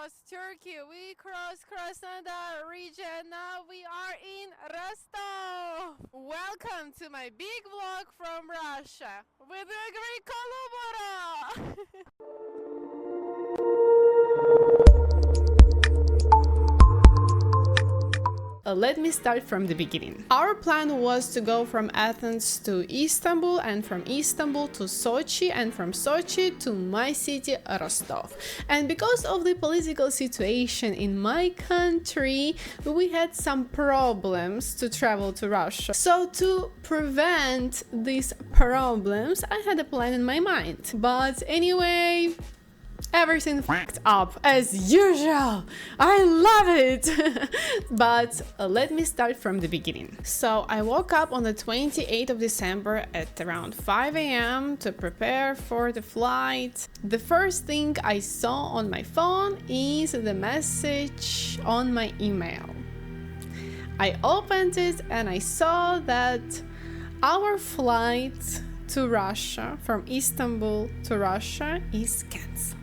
crossed Turkey, we crossed Krasnodar region, now we are in Rostov. Welcome to my big vlog from Russia with a great Let me start from the beginning. Our plan was to go from Athens to Istanbul, and from Istanbul to Sochi, and from Sochi to my city, Rostov. And because of the political situation in my country, we had some problems to travel to Russia. So to prevent these problems, I had a plan in my mind. But anyway, everything fucked up as usual. I love it. But let me start from the beginning. So I woke up on the 28th of December at around 5 a.m. to prepare for the flight. The first thing I saw on my phone is the message on my email. I opened it and I saw that our flight to Russia, from Istanbul to Russia, is cancelled.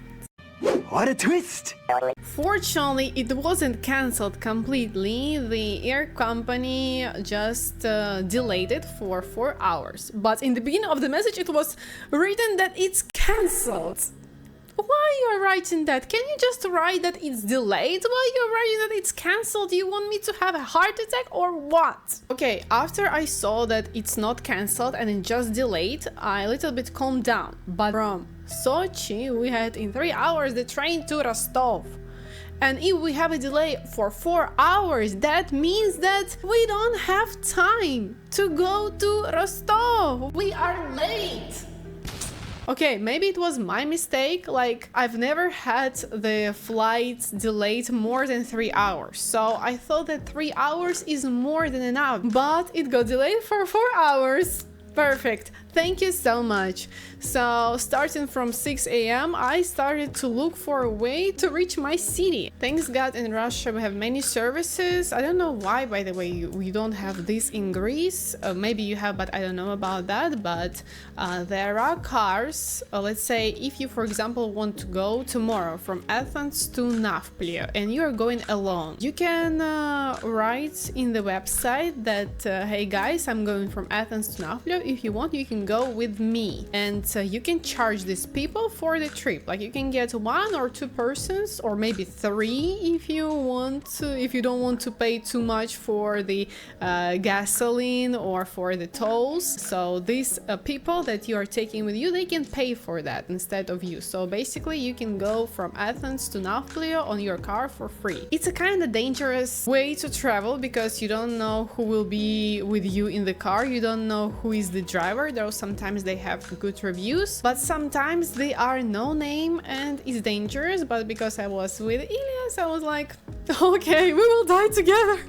What a twist! Fortunately, it wasn't cancelled completely. The air company just delayed it for 4 hours. But in the beginning of the message, it was written that it's cancelled. Why you are writing that? Can you just write that it's delayed? Why you are writing that it's cancelled? You want me to have a heart attack or what? Okay, after I saw that it's not cancelled and it just delayed, I a little bit calmed down. But from Sochi, we had in 3 hours the train to Rostov. And if we have a delay for 4 hours, that means that we don't have time to go to Rostov. We are late. Okay, maybe it was my mistake, like I've never had the flights delayed more than 3 hours, so I thought that 3 hours is more than enough, but it got delayed for 4 hours. Perfect. Thank you so much. So starting from 6 a.m. I started to look for a way to reach my city. Thanks God in Russia we have many services. I don't know why, by the way, we don't have this in Greece. Maybe you have, but I don't know about that. But there are cars. Let's say if you, for example, want to go tomorrow from Athens to Nafplio and you are going alone, you can write in the website that, hey guys, I'm going from Athens to Nafplio. If you want, you can go with me, and you can charge these people for the trip. Like you can get 1 or 2 persons, or maybe 3 if you want to, if you don't want to pay too much for the gasoline or for the tolls. So these people that you are taking with you, they can pay for that instead of you. So basically you can go from Athens to Nafplio on your car for free. It's a kind of dangerous way to travel because you don't know who will be with you in the car. You don't know who is the driver, though sometimes they have good reviews, but sometimes they are no name and it's dangerous. But because I was with Ilyas, I was like, okay, we will die together.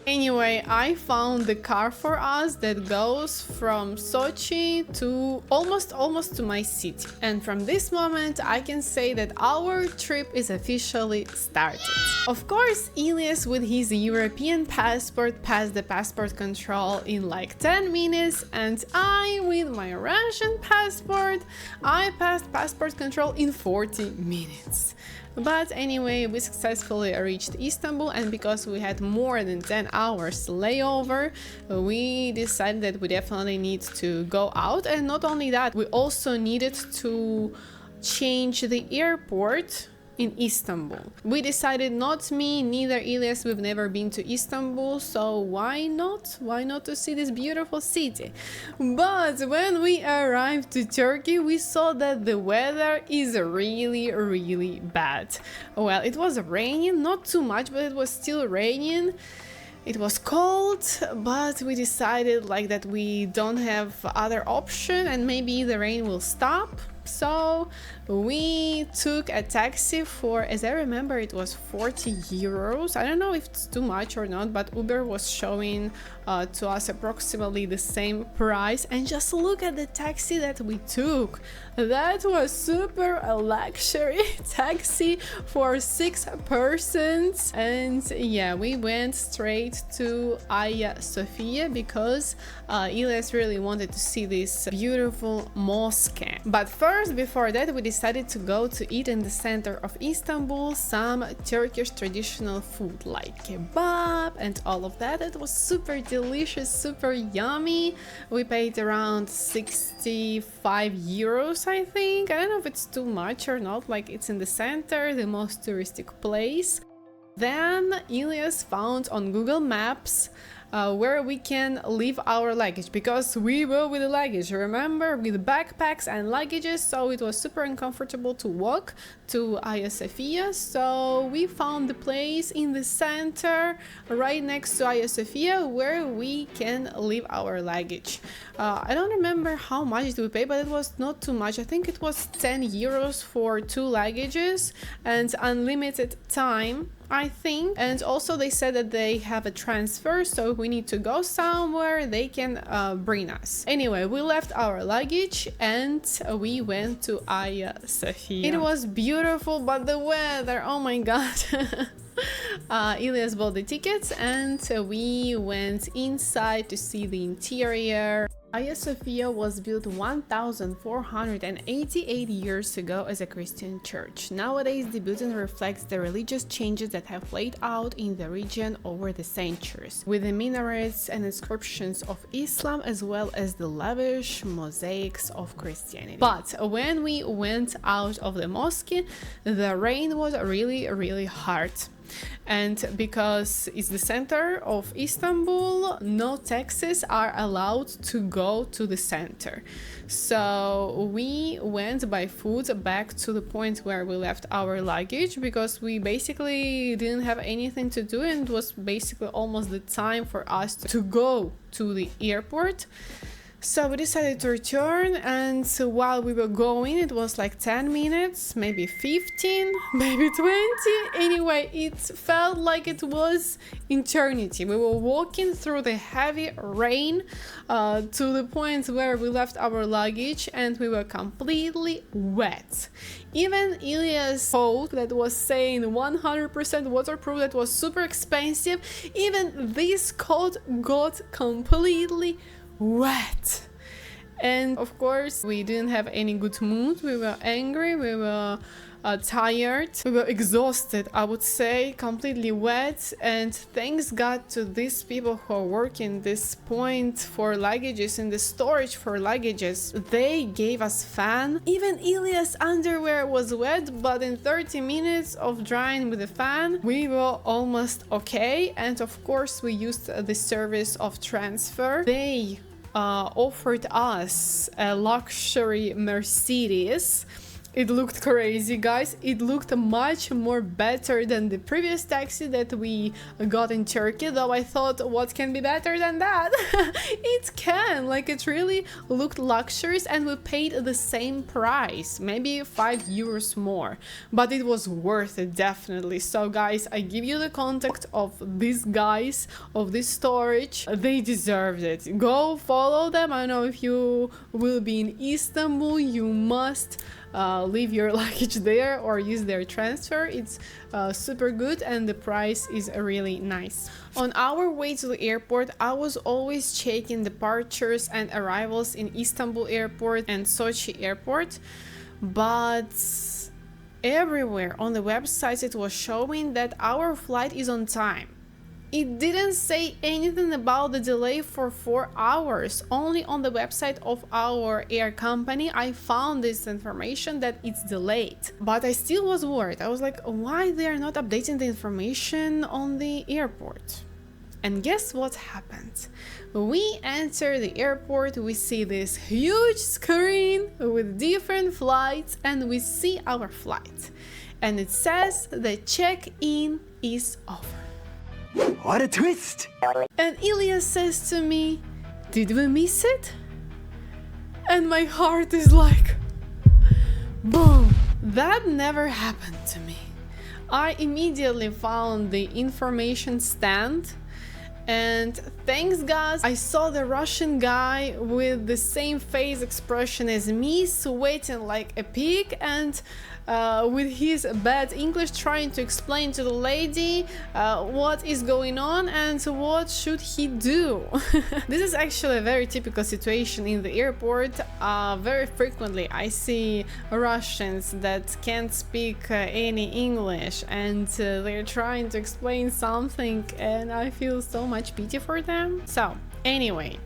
Anyway, I found the car for us that goes from Sochi to almost to my city. And from this moment, I can say that our trip is officially started. Of course, Ilyas with his European passport passed the passport control in like 10 minutes, and I with my Russian passport, I passed passport control in 40 minutes. But anyway, we successfully reached Istanbul, and because we had more than 10 hours layover, we decided that we definitely need to go out. And not only that, we also needed to change the airport in Istanbul. We decided, not me, neither Ilyas, we've never been to Istanbul, so why not? Why not to see this beautiful city? But when we arrived to Turkey, we saw that the weather is really bad. Well, it was raining, not too much, but it was still raining. It was cold, but we decided like that we don't have other option and maybe the rain will stop. So we took a taxi for, as I remember, it was 40 euros. I don't know if it's too much or not, but Uber was showing to us approximately the same price. And just look at the taxi that we took. That was super a luxury taxi for 6 persons. And yeah, we went straight to Hagia Sophia because Ilyas really wanted to see this beautiful mosque. But first hours before that, we decided to go to eat in the center of Istanbul some Turkish traditional food like kebab and all of that. It was super delicious, super yummy. We paid around 65 euros, I think. I don't know if it's too much or not, like it's in the center, the most touristic place. Then Elias found on Google Maps where we can leave our luggage, because we were with the luggage, remember, with backpacks and luggages, so it was super uncomfortable to walk to Hagia Sophia. So we found the place in the center right next to Hagia Sophia where we can leave our luggage. I don't remember how much did we pay, but it was not too much. I think it was 10 euros for 2 luggages and unlimited time, I think. And also they said that they have a transfer, so if we need to go somewhere, they can bring us. Anyway, we left our luggage and we went to Hagia Sophia. It was beautiful, but the weather, oh my god. Elias bought the tickets and we went inside to see the interior. Hagia Sophia was built 1488 years ago as a Christian church. Nowadays, the building reflects the religious changes that have played out in the region over the centuries, with the minarets and inscriptions of Islam as well as the lavish mosaics of Christianity. But when we went out of the mosque, the rain was really hard. And because it's the center of Istanbul, no taxis are allowed to go to the center. So we went by foot back to the point where we left our luggage, because we basically didn't have anything to do and it was basically almost the time for us to go to the airport. So we decided to return, and so while we were going, it was like 10 minutes, maybe 15, maybe 20. Anyway, it felt like it was eternity. We were walking through the heavy rain to the point where we left our luggage and we were completely wet. Even Elias' coat that was saying 100% waterproof, that was super expensive, even this coat got completely wet. And of course we didn't have any good mood. We were angry, we were tired, we were exhausted, I would say, completely wet. And thanks God to these people who are working this point for luggages, in the storage for luggages. They gave us fan. Even Elias' underwear was wet, but in 30 minutes of drying with the fan we were almost okay. And of course we used the service of transfer. They offered us a luxury Mercedes. It looked crazy, guys. It looked much more better than the previous taxi that we got in Turkey, though I thought, what can be better than that? It can, like, it really looked luxurious, and we paid the same price, maybe 5 euros more, but it was worth it, definitely. So guys, I give you the contact of these guys, of this storage. They deserved it. Go follow them. I know if you will be in Istanbul, you must leave your luggage there or use their transfer. It's super good and the price is really nice. On our way to the airport, I was always checking departures and arrivals in Istanbul airport and Sochi airport, but everywhere on the websites it was showing that our flight is on time. It didn't say anything about the delay for 4 hours. Only on the website of our air company I found this information that it's delayed. But I still was worried. I was like, why they are not updating the information on the airport? And guess what happened? We enter the airport, we see this huge screen with different flights, and we see our flight. And it says the check-in is over. What a twist! And Elias says to me, did we miss it? And my heart is like, boom! That never happened to me. I immediately found the information stand, and thanks God, I saw the Russian guy with the same face expression as me, sweating like a pig, and with his bad English trying to explain to the lady what is going on and what should he do. This is actually a very typical situation in the airport. Very frequently I see Russians that can't speak any English, and they're trying to explain something, and I feel so much pity for them. So anyway,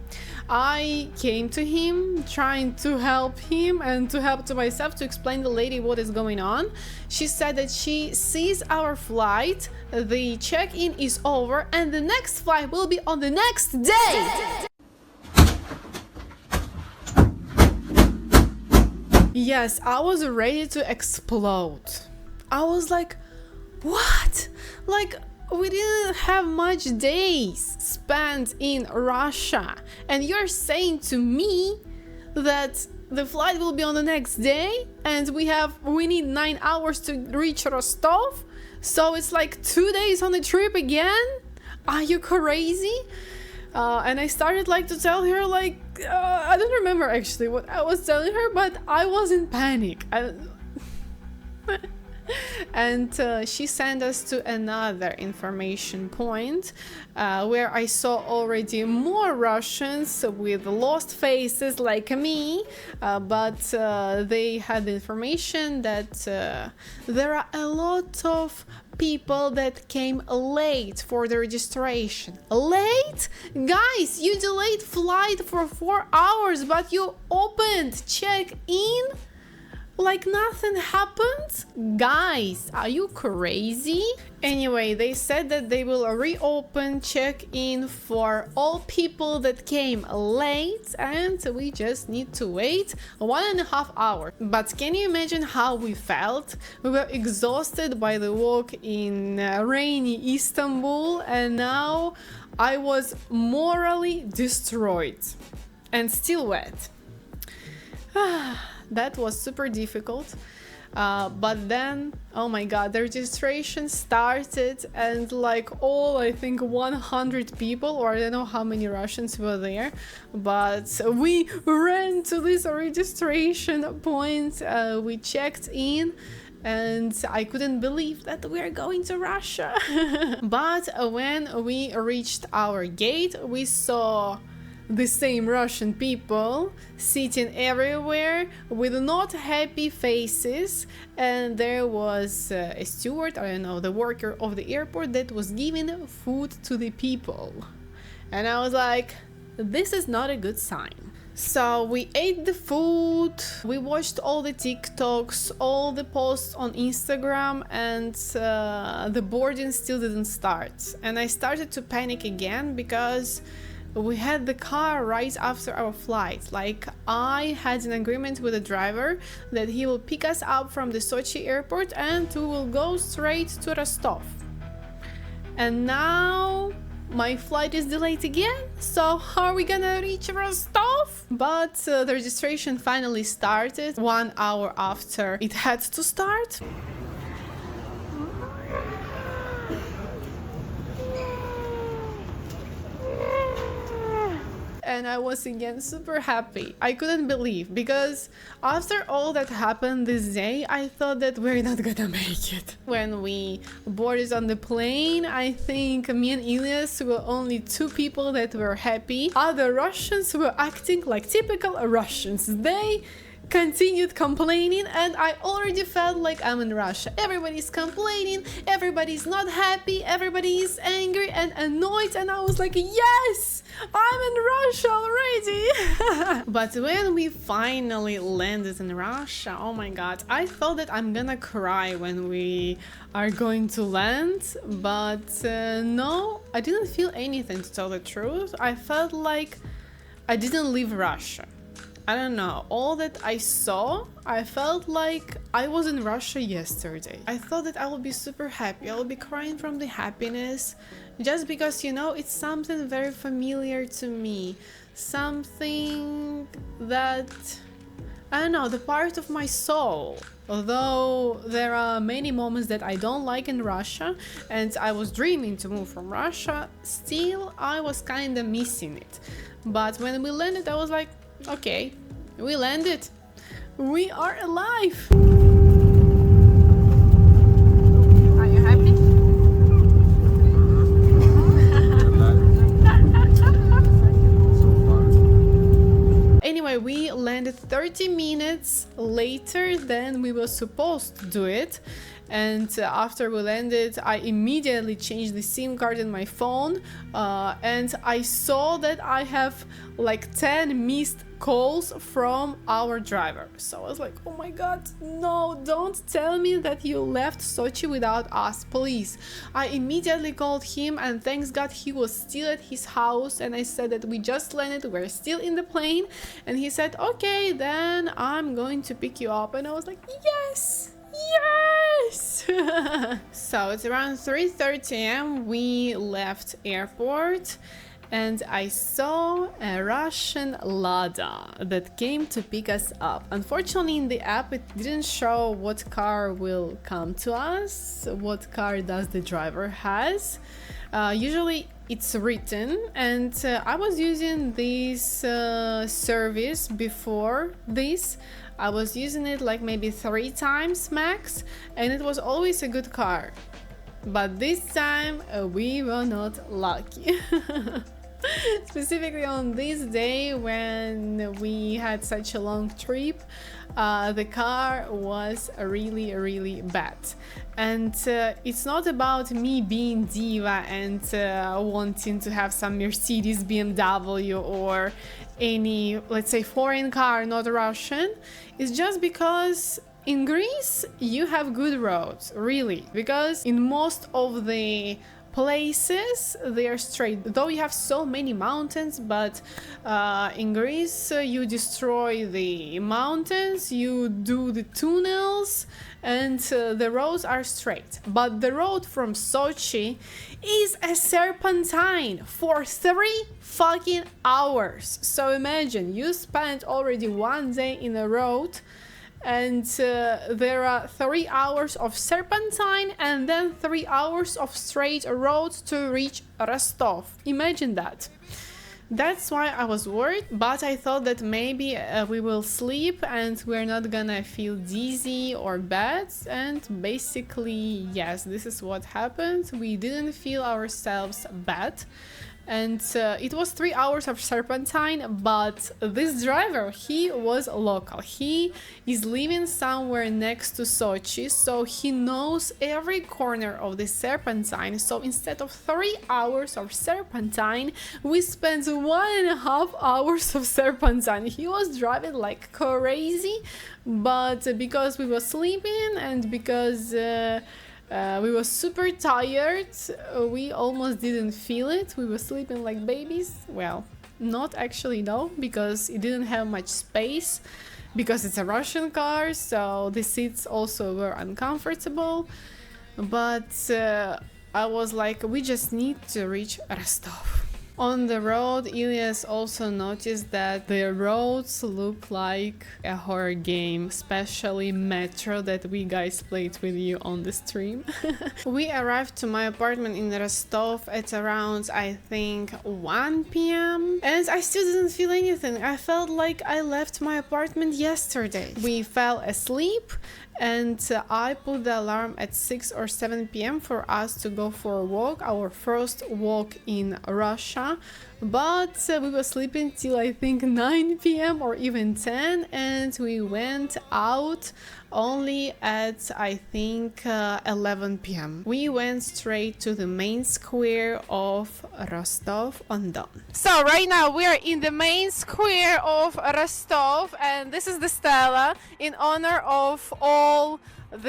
I came to him trying to help him and to help to myself to explain the lady what is going on. She said that she sees our flight, the check-in is over, and the next flight will be on the next day. Yes, I was ready to explode. I was like, what? Like, we didn't have much days spent in Russia, and you're saying to me that the flight will be on the next day, and we need 9 hours to reach Rostov, so it's like 2 days on the trip again? Are you crazy? And I started like to tell her, like, I don't remember actually what I was telling her, but I was in panic. And she sent us to another information point where I saw already more Russians with lost faces like me, but they had the information that there are a lot of people that came late for the registration. Late? Guys, you delayed flight for 4 hours, but you opened check-in like nothing happened? Guys, are you crazy? Anyway, they said that they will reopen check-in for all people that came late, and we just need to wait 1.5 hours. But can you imagine how we felt? We were exhausted by the walk in rainy Istanbul, and now I was morally destroyed and still wet. That was super difficult, but then, oh my god, the registration started, and like I think 100 people, or I don't know how many Russians were there, but we ran to this registration point, we checked in, and I couldn't believe that we are going to Russia. But when we reached our gate, we saw the same Russian people sitting everywhere with not happy faces, and there was a steward, I don't know, the worker of the airport that was giving food to the people, and I was like, this is not a good sign. So we ate the food, we watched all the TikToks, all the posts on Instagram, and the boarding still didn't start, and I started to panic again because we had the car right after our flight. Like, I had an agreement with the driver that he will pick us up from the Sochi airport and we will go straight to Rostov. And now my flight is delayed again, so how are we gonna reach Rostov? But the registration finally started 1 hour after it had to start. And I was again super happy. I couldn't believe, because after all that happened this day, I thought that we're not gonna make it. When we boarded on the plane, I think me and Ilyas were only 2 people that were happy. Other Russians were acting like typical Russians. They continued complaining, and I already felt like I'm in Russia. Everybody's complaining, everybody's not happy, everybody is angry and annoyed, and I was like, yes, I'm in Russia already. But when we finally landed in Russia, oh my god, I thought that I'm gonna cry when we are going to land, but no, I didn't feel anything, to tell the truth. I felt like I didn't leave Russia. I don't know, all that I saw, I felt like I was in Russia yesterday. I thought that I would be super happy, I would be crying from the happiness, just because, you know, it's something very familiar to me, something that, I don't know, the part of my soul. Although there are many moments that I don't like in Russia, and I was dreaming to move from Russia, still I was kinda missing it. But when we landed, I was like, okay, we landed. We are alive. Are you happy? Anyway, we landed 30 minutes later than we were supposed to do it. And after we landed, I immediately changed the SIM card in my phone, and I saw that I have like 10 missed calls from our driver. So I was like, oh my god, no, don't tell me that you left Sochi without us, please. I immediately called him, and thanks god he was still at his house, and I said that we just landed, we're still in the plane, and he said, okay, then I'm going to pick you up. And I was like, yes! Yes! So it's around 3:30 a.m. we left airport, and I saw a Russian Lada that came to pick us up. Unfortunately, in the app it didn't show what car will come to us, what car does the driver has. Usually it's written, and I was using this service before this. I was using it like maybe 3 times max, and it was always a good car. But this time we were not lucky. Specifically on this day when we had such a long trip, the car was really bad. And it's not about me being diva and wanting to have some Mercedes, BMW or any, let's say, foreign car, not Russian. It's just because in Greece you have good roads, really, because in most of the places they are straight, though you have so many mountains, but in Greece you destroy the mountains, you do the tunnels, and the roads are straight. But the road from Sochi is a serpentine for 3 fucking hours. So imagine you spent already 1 day in a road, and there are 3 hours of serpentine and then 3 hours of straight road to reach Rostov. Imagine that. That's why I was worried, but I thought that maybe we will sleep and we're not gonna feel dizzy or bad, and basically, yes, this is what happened. We didn't feel ourselves bad. And it was 3 hours of serpentine, but this driver, he was local. He is living somewhere next to Sochi, so he knows every corner of the serpentine. So instead of 3 hours of serpentine, we spent 1.5 hours of serpentine. He was driving like crazy, but because we were sleeping and because we were super tired, we almost didn't feel it. We were sleeping like babies. Well, not actually, no, because it didn't have much space, because it's a Russian car, so the seats also were uncomfortable. But I was like, we just need to reach Rostov. On the road, Ilyas also noticed that the roads look like a horror game, especially Metro that we guys played with you on the stream. We arrived to my apartment in Rostov at around, I think, 1 p.m. and I still didn't feel anything. I felt like I left my apartment yesterday. We fell asleep, and I put the alarm at 6 or 7 p.m. for us to go for a walk, our first walk in Russia. But we were sleeping till I think 9 p.m. or even 10, and we went out only at I think 11 p.m. We went straight to the main square of Rostov-on-Don. So right now we are in the main square of Rostov, and this is the stela in honor of all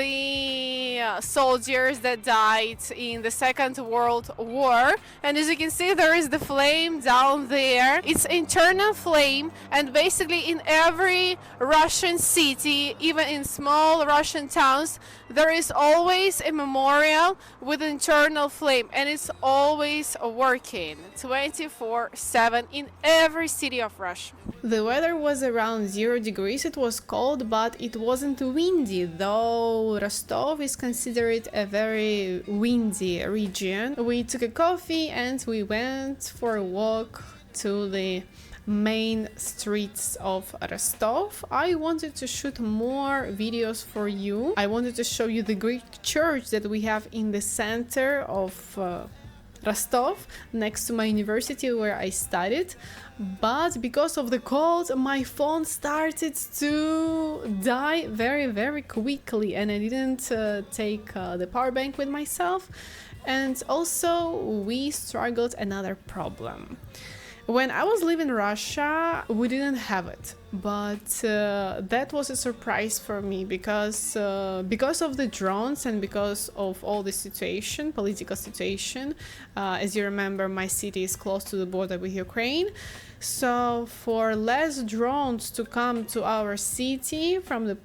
the soldiers that died in the Second World War. And as you can see, there is the flame flame down there. It's internal flame, and basically in every Russian city, even in small Russian towns, there is always a memorial with internal flame, and it's always working 24/7 in every city of Russia. The weather was around 0 degrees. It was cold, but it wasn't windy, though Rostov is considered a very windy region. We took a coffee and we went for a walk to the main streets of Rostov. I wanted to shoot more videos for you. I wanted to show you the Greek church that we have in the center of Rostov, next to my university where I studied. But because of the cold, my phone started to die very quickly, and I didn't take the power bank with myself. And also we struggled another problem. When I was living in Russia, we didn't have it, but that was a surprise for me because of the drones and because of all the situation, political situation. As you remember, my city is close to the border with Ukraine, so for less drones to come to our city from the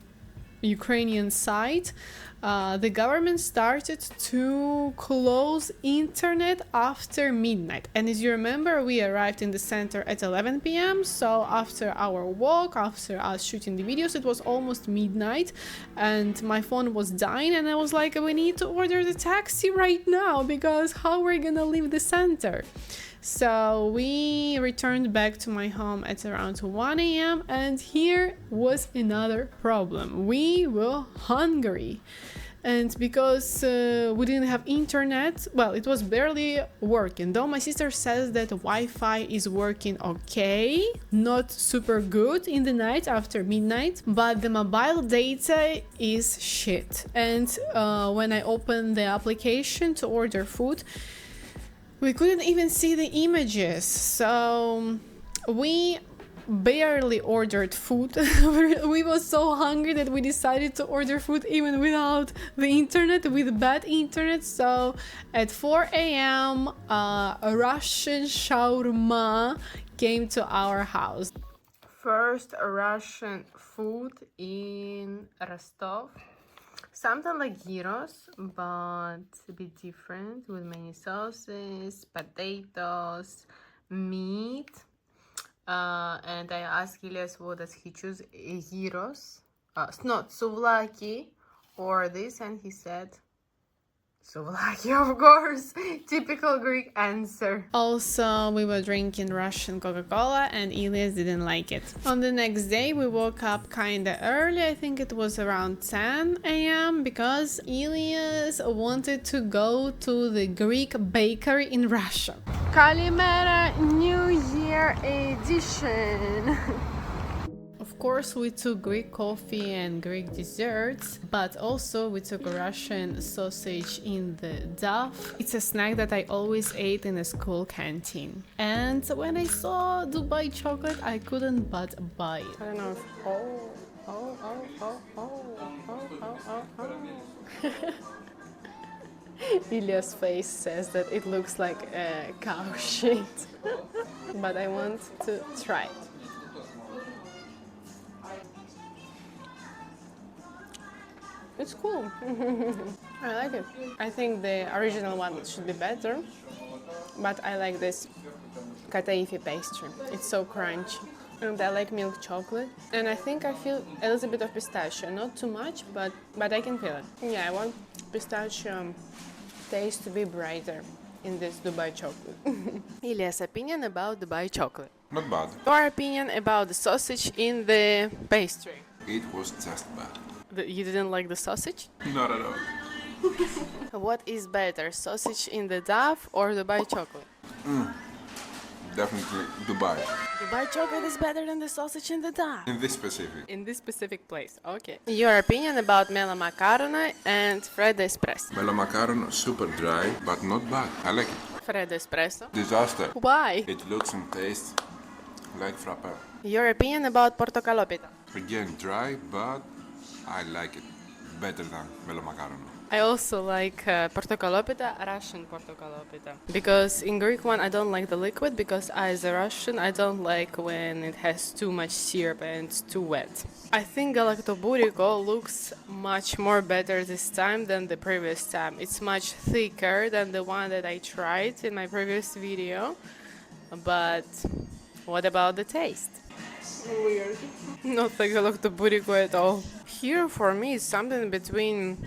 Ukrainian side, the government started to close internet after midnight. And as you remember, we arrived in the center at 11 p.m. So after our walk, after us shooting the videos, it was almost midnight and my phone was dying, and I was like, we need to order the taxi right now because how we're gonna leave the center? So we returned back to my home at around 1 a.m. and here was another problem. We were hungry. And because we didn't have internet, well, it was barely working. Though my sister says that Wi-Fi is working okay, not super good in the night after midnight, but the mobile data is shit. And when I opened the application to order food, we couldn't even see the images. So we barely ordered food. We were so hungry that we decided to order food even without the internet, with bad internet. So at 4 a.m. A Russian shawarma came to our house. First Russian food in Rostov. Something like gyros, but a bit different, with many sauces, potatoes, meat. And I asked Ilias what does he choose, gyros, not souvlaki or this, and he said souvlaki, of course. Typical Greek answer. Also, we were drinking Russian Coca-Cola and Ilias didn't like it. On the next day, we woke up kinda early. I think it was around 10 a.m. because Ilias wanted to go to the Greek bakery in Russia. Kalimera New Year edition. Of course, we took Greek coffee and Greek desserts, but also we took Russian sausage in the duff. It's a snack that I always ate in a school canteen. And when I saw Dubai chocolate, I couldn't but buy it. I don't know if... Ilya's face says that it looks like cow shit. But I want to try it. It's cool. I like it. I think the original one should be better, but I like this kataifi pastry. It's so crunchy. And I like milk chocolate. And I think I feel a little bit of pistachio. Not too much, but I can feel it. Yeah, I want pistachio taste to be brighter in this Dubai chocolate. Ilya's opinion about Dubai chocolate. Not bad. Your opinion about the sausage in the pastry. It was just bad. You didn't like the sausage? Not at all. What is better, sausage in the duff or Dubai chocolate? Definitely Dubai. Dubai chocolate is better than the sausage in the duff. In this specific. In this specific place, okay. Your opinion about mela macaroni and freddo espresso? Mela macaron super dry, but not bad. I like it. Freddo espresso? Disaster. Why? It looks and tastes like frappe. Your opinion about portocalopita? Again, dry, but I like it better than mela macaron. I also like portokalopita, Russian portokalopita. Because in Greek one I don't like the liquid because as a Russian I don't like when it has too much syrup and it's too wet. I think galactoburiko looks much more better this time than the previous time. It's much thicker than the one that I tried in my previous video. But what about the taste? Weird. Not like galactoburiko at all. Here for me it's something between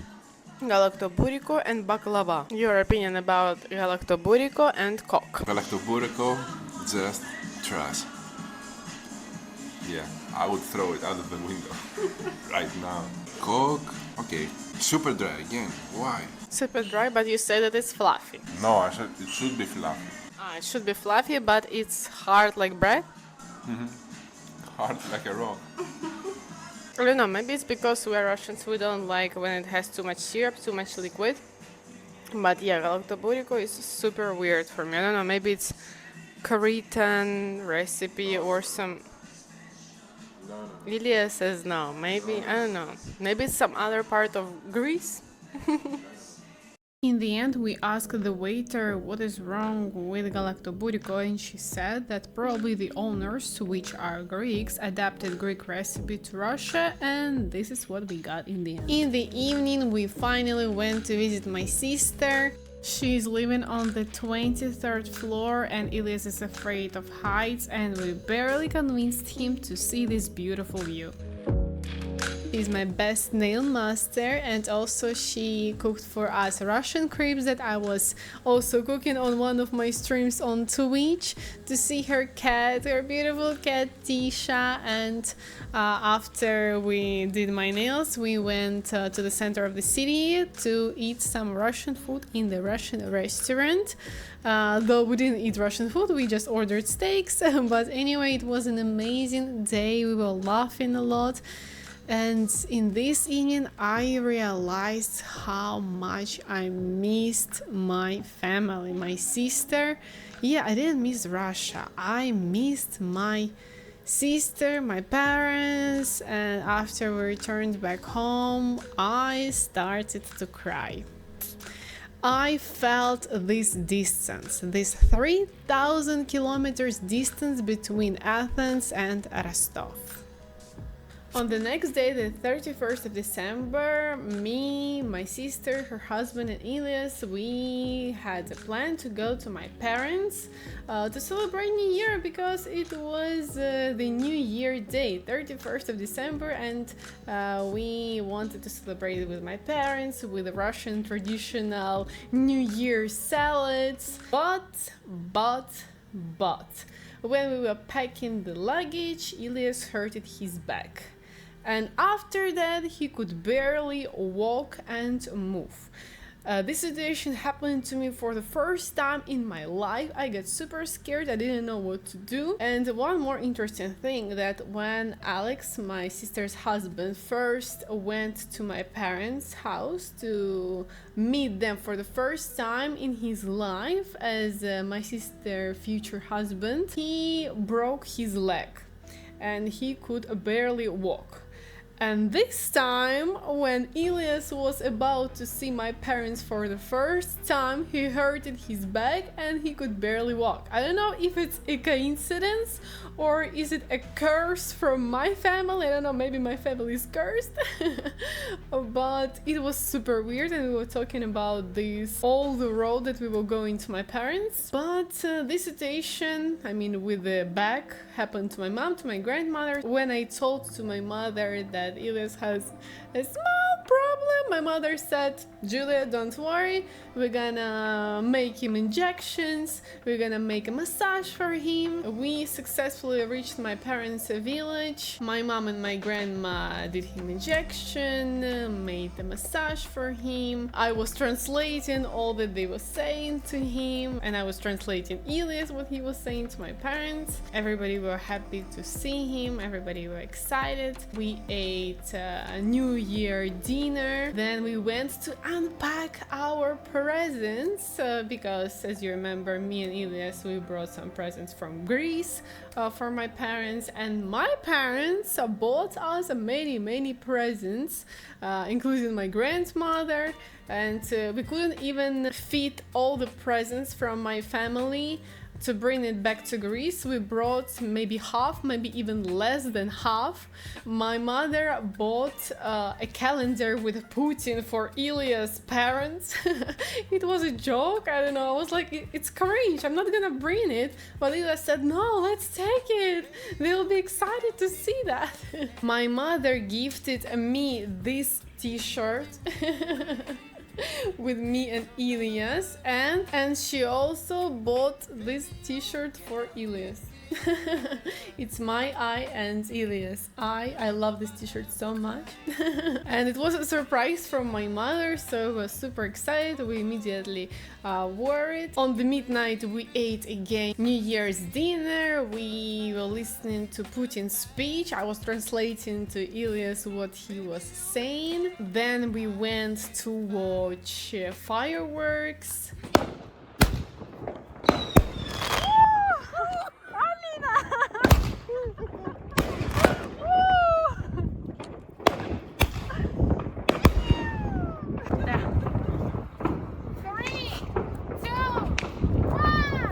galactoburiko and baklava. Your opinion about galactoburiko and coke? Galactoburiko, just trash. Yeah, I would throw it out of the window right now. Coke, okay. Super dry again. Why? Super dry, but you say that it's fluffy. No, I said it should be fluffy. It should be fluffy, but it's hard like bread. Hard like a rock. I don't know, maybe it's because we're Russians, we don't like when it has too much syrup, too much liquid. But yeah, galactoburiko is super weird for me. I don't know, maybe it's Cretan recipe or some... Ilya says no, maybe, I don't know, maybe it's some other part of Greece. In the end, we asked the waiter what is wrong with galactoburiko, and she said that probably the owners, which are Greeks, adapted Greek recipe to Russia, and this is what we got in the end. In the evening, we finally went to visit my sister. She's living on the 23rd floor and Ilyas is afraid of heights, and we barely convinced him to see this beautiful view. She's my best nail master, and also she cooked for us Russian crepes that I was also cooking on one of my streams on Twitch to see her cat, her beautiful cat Tisha. And after we did my nails, we went to the center of the city to eat some Russian food in the Russian restaurant. Though we didn't eat Russian food, we just ordered steaks. But anyway, it was an amazing day. We were laughing a lot. And in this evening, I realized how much I missed my family, my sister. Yeah, I didn't miss Russia. I missed my sister, my parents, and after we returned back home, I started to cry. I felt this distance, this 3,000 kilometers distance between Athens and Rostov. On the next day, the 31st of December, me, my sister, her husband and Ilyas, we had a plan to go to my parents to celebrate New Year because it was the New Year day, 31st of December, and we wanted to celebrate it with my parents with the Russian traditional New Year salads. But when we were packing the luggage, Ilyas hurted his back. And after that, he could barely walk and move. This situation happened to me for the first time in my life. I got super scared. I didn't know what to do. And one more interesting thing, that when Alex, my sister's husband, first went to my parents' house to meet them for the first time in his life as my sister's future husband, he broke his leg and he could barely walk. And this time, when Ilyas was about to see my parents for the first time, he hurted his back and he could barely walk. I don't know if it's a coincidence or is it a curse from my family. I don't know, maybe my family is cursed. But it was super weird, and we were talking about this all the road that we were going to my parents. But this situation, I mean with the back, happened to my mom, to my grandmother. When I told to my mother that Ilyas has a small problem, my mother said, Julia, don't worry, we're gonna make him injections, we're gonna make a massage for him. We successfully reached my parents' village. My mom and my grandma did him injection, made the massage for him. I was translating all that they were saying to him, and I was translating Ilyas what he was saying to my parents. Everybody were happy to see him, everybody were excited. We ate a New Year dinner dinner. Then we went to unpack our presents because, as you remember, me and Elias, we brought some presents from Greece for my parents, and my parents bought us many presents, including my grandmother, and we couldn't even fit all the presents from my family to bring it back to Greece. We brought maybe half, maybe even less than half. My mother bought a calendar with Putin for Ilya's parents. It was a joke, I don't know. I was like, it's cringe, I'm not gonna bring it. But Ilya said, no, let's take it. They'll be excited to see that. My mother gifted me this t-shirt with me and Elias, and she also bought this t-shirt for Elias. It's my eye and Elias' eye. I love this t-shirt so much. And it was a surprise from my mother, so I was super excited. We immediately wore it. On the midnight we ate again New Year's dinner. We were listening to Putin's speech. I was translating to Elias what he was saying. Then we went to watch fireworks.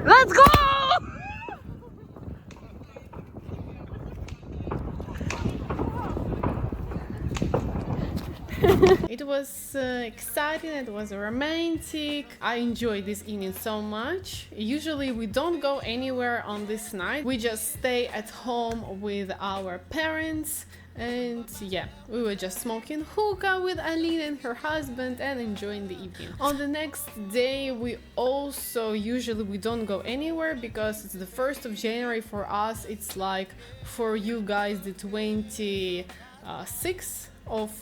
Let's go! It was exciting, it was romantic. I enjoyed this evening so much. Usually we don't go anywhere on this night. We just stay at home with our parents. And yeah, we were just smoking hookah with Alina and her husband and enjoying the evening. On the next day, we also usually we don't go anywhere because it's the 1st of January for us. It's like for you guys the 26th of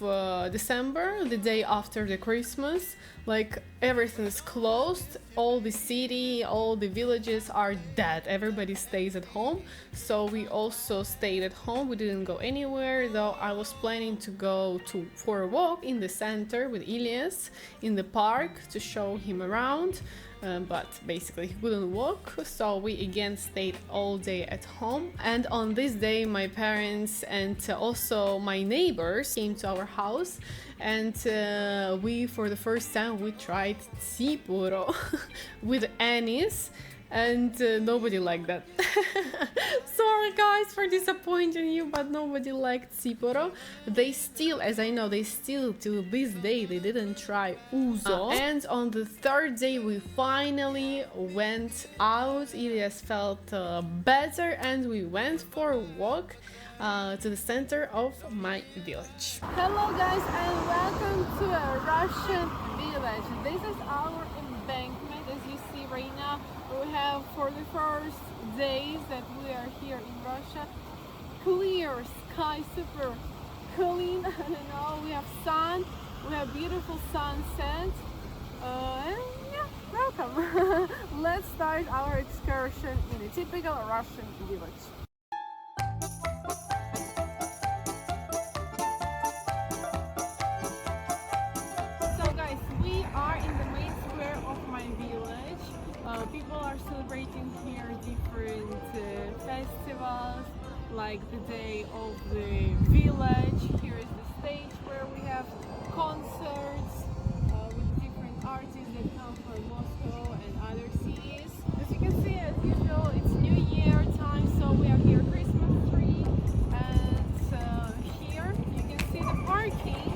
December, the day after the Christmas. Like everything is closed, all the city, all the villages are dead, everybody stays at home. So we also stayed at home, we didn't go anywhere, though I was planning to go for a walk in the center with Elias in the park to show him around. But basically he couldn't walk, so we again stayed all day at home. And on this day my parents and also my neighbors came to our house, and we for the first time we tried tsipuro with anise, and nobody liked that. Sorry guys for disappointing you, but nobody liked tsipuro. They still, as I know, they still to this day they didn't try ouzo. And on the 3rd day we finally went out. Elias felt better and we went for a walk to the center of my village. Hello guys and welcome to a Russian village. This is our embankment, as you see right now. We have for the first days that we are here in Russia, clear sky, super clean. I don't know, we have sun, we have beautiful sunset, and yeah, welcome. Let's start our excursion in a typical Russian village. People are celebrating here different festivals, like the day of the village. Here is the stage where we have concerts with different artists that come from Moscow and other cities. As you can see, as usual, it's New Year time, so we have here Christmas tree, and here you can see the parking,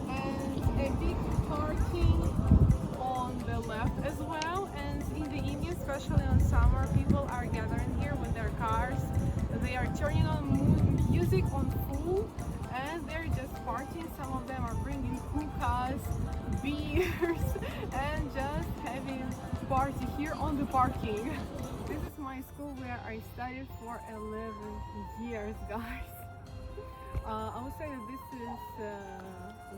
and a big parking left as well. And in the evening, especially on summer, people are gathering here with their cars. They are turning on music on full and they're just partying. Some of them are bringing hookahs, beers, and just having party here on the parking. This is my school where I studied for 11 years, guys. I would say that this is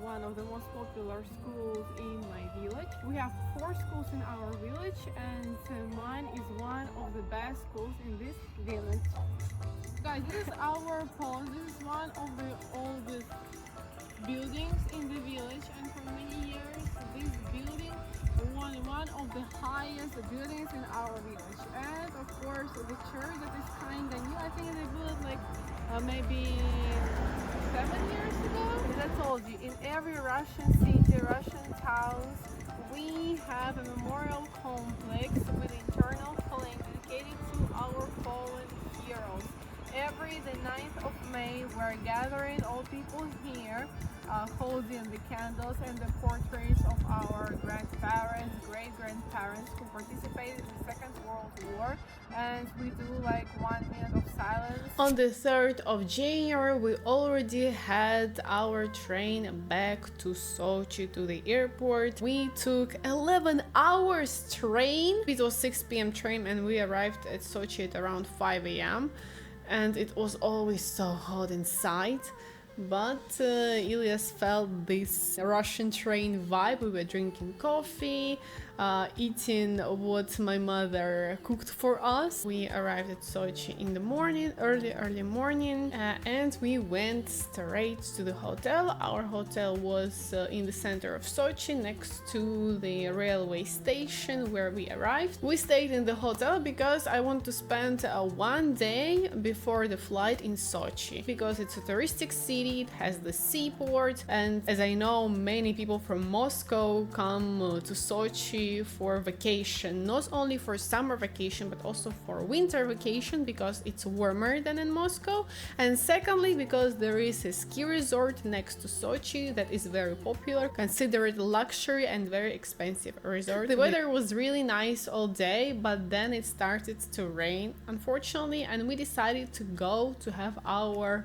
one of the most popular schools in my village. We have 4 schools in our village, and mine is one of the best schools in this village. Guys, this is our palace. This is one of the oldest buildings in the village, and for many years this building was one of the highest buildings in our village. And of course the church that is kind of new. I think they built like maybe 7 years ago. As I told you, in every Russian city, Russian towns, we have a memorial complex with internal flame dedicated to our fallen heroes. Every the 9th of May, we're gathering all people here, holding the candles and the portraits of our grandparents, great-grandparents who participated in the Second World War, and we do like 1 minute of silence. On the 3rd of January, we already had our train back to Sochi, to the airport. We took 11 hours train. It was 6 p.m. train, and we arrived at Sochi at around 5 a.m. and it was always so hot inside, but Ilyas felt this Russian train vibe. We were drinking coffee, eating what my mother cooked for us. We arrived at Sochi in the morning, early morning, and we went straight to the hotel. Our hotel was in the center of Sochi, next to the railway station where we arrived. We stayed in the hotel because I want to spend 1 day before the flight in Sochi, because it's a touristic city. It has the seaport, and as I know, many people from Moscow come to Sochi for vacation, not only for summer vacation but also for winter vacation, because it's warmer than in Moscow, and secondly because there is a ski resort next to Sochi that is very popular, considered luxury and very expensive resort. The weather was really nice all day, but then it started to rain, unfortunately, and we decided to go to have our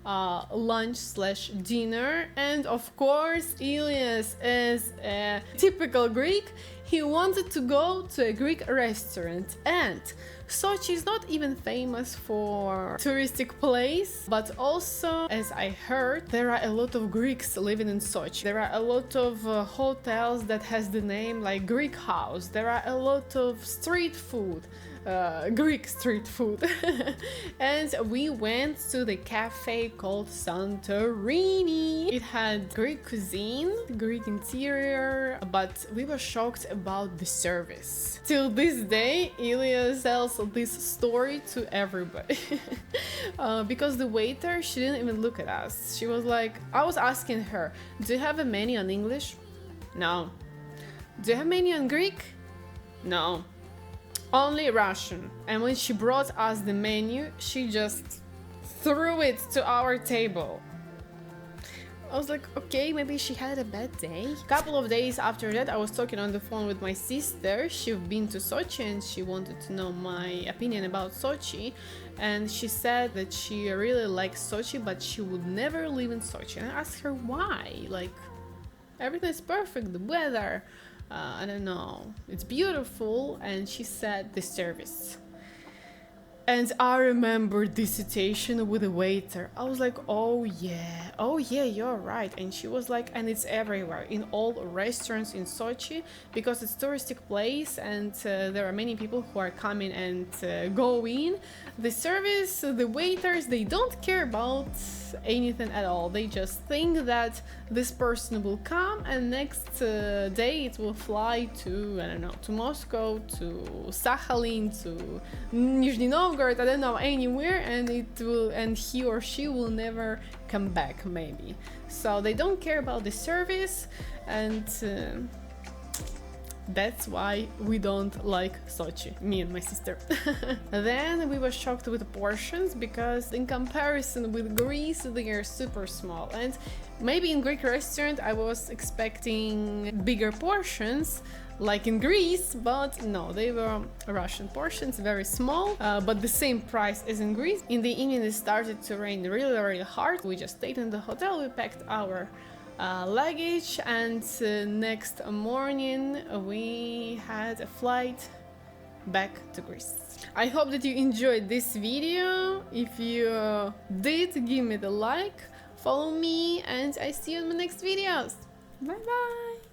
lunch/dinner. And of course, Ilyas, as a typical Greek, he wanted to go to a Greek restaurant, and Sochi is not even famous for touristic place, but also, as I heard, there are a lot of Greeks living in Sochi. There are a lot of hotels that has the name like Greek house. There are a lot of street food, Greek street food. And we went to the cafe called Santorini. It had Greek cuisine, Greek interior, but we were shocked about the service. Till this day, Ilyas tells this story to everybody. Because the waiter, she didn't even look at us. She was like, I was asking her, do you have a menu on English? No. Do you have a menu on Greek? No. Only Russian. And when she brought us the menu, she just threw it to our table. I was like, okay, maybe she had a bad day. A couple of days after that, I was talking on the phone with my sister. She'd been to Sochi and she wanted to know my opinion about Sochi. And she said that she really likes Sochi, but she would never live in Sochi. And I asked her why. Like, everything is perfect, the weather, I don't know, it's beautiful. And she said the service. And I remember this situation with the waiter. I was like, oh yeah, you're right. And she was like, and it's everywhere, in all restaurants in Sochi, because it's touristic place and there are many people who are coming and go in. The service, the waiters, they don't care about anything at all. They just think that this person will come and next day it will fly to, I don't know, to Moscow, to Sakhalin, to Nizhny Novgorod, I don't know, anywhere, and it will, and he or she will never come back, maybe. So they don't care about the service, and that's why we don't like Sochi, me and my sister. Then we were shocked with portions, because in comparison with Greece, they are super small. And maybe in Greek restaurant I was expecting bigger portions, like in Greece, but no, they were Russian portions, very small, but the same price as in Greece. In the evening it started to rain really hard. We just stayed in the hotel, we packed our luggage, and next morning we had a flight back to Greece. I hope that you enjoyed this video. If you did, give me the like, follow me, and I see you in my next videos. Bye bye.